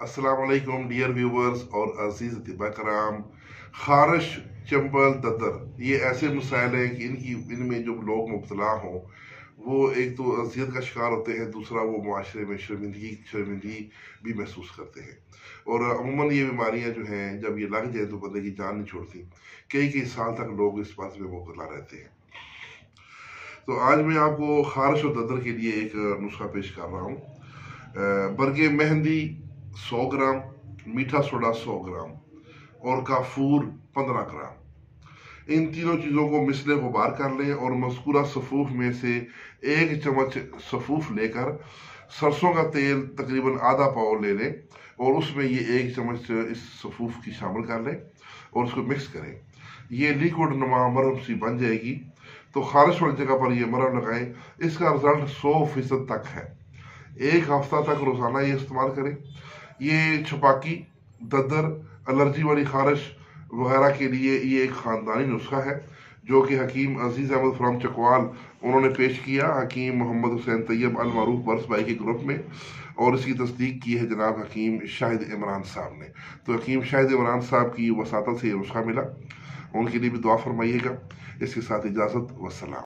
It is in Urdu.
السلام علیکم ڈیئر ویورز اور عزیز طبہ کرام. خارش، چمبل، دھدر یہ ایسے مسائل ہیں کہ ان میں جو لوگ مبتلا ہوں وہ ایک تو اذیت کا شکار ہوتے ہیں، دوسرا وہ معاشرے میں شرمندگی بھی محسوس کرتے ہیں. اور عموماً یہ بیماریاں جو ہیں جب یہ لگ جائیں تو بندے کی جان نہیں چھوڑتی. کئی سال تک لوگ اس بات میں مبتلا رہتے ہیں. تو آج میں آپ کو خارش اور دھدر کے لیے ایک نسخہ پیش کر رہا ہوں. برگ مہندی 100 گرام، میٹھاسوڈا 100 گرام اور کافور 15 گرام. ان تینوں چیزوں کو مثل غبار کر لیں اور مذکورہ سفوف میں سے 1 چمچ سفوف لے کر سرسوں کا تیل تقریباً آدھا پاؤ لے لیں اور اس میں یہ 1 چمچ اس سفوف کی شامل کر لیں اور اس کو مکس کریں. یہ لیکوڈ نما مرہم سی بن جائے گی. تو خارش والی جگہ پر یہ مرہم لگائیں. اس کا ریزلٹ 100% تک ہے. 1 ہفتہ تک روزانہ یہ استعمال کریں. یہ چھپاکی، دھدر، الرجی والی خارش وغیرہ کے لیے یہ ایک خاندانی نسخہ ہے جو کہ حکیم عزیز احمد فرام چکوال انہوں نے پیش کیا حکیم محمد حسین طیب المعروف برس بائی کے گروپ میں، اور اس کی تصدیق کی ہے جناب حکیم شاہد عمران صاحب نے. تو حکیم شاہد عمران صاحب کی وساطت سے یہ نسخہ ملا. ان کے لیے بھی دعا فرمائیے گا. اس کے ساتھ اجازت، والسلام.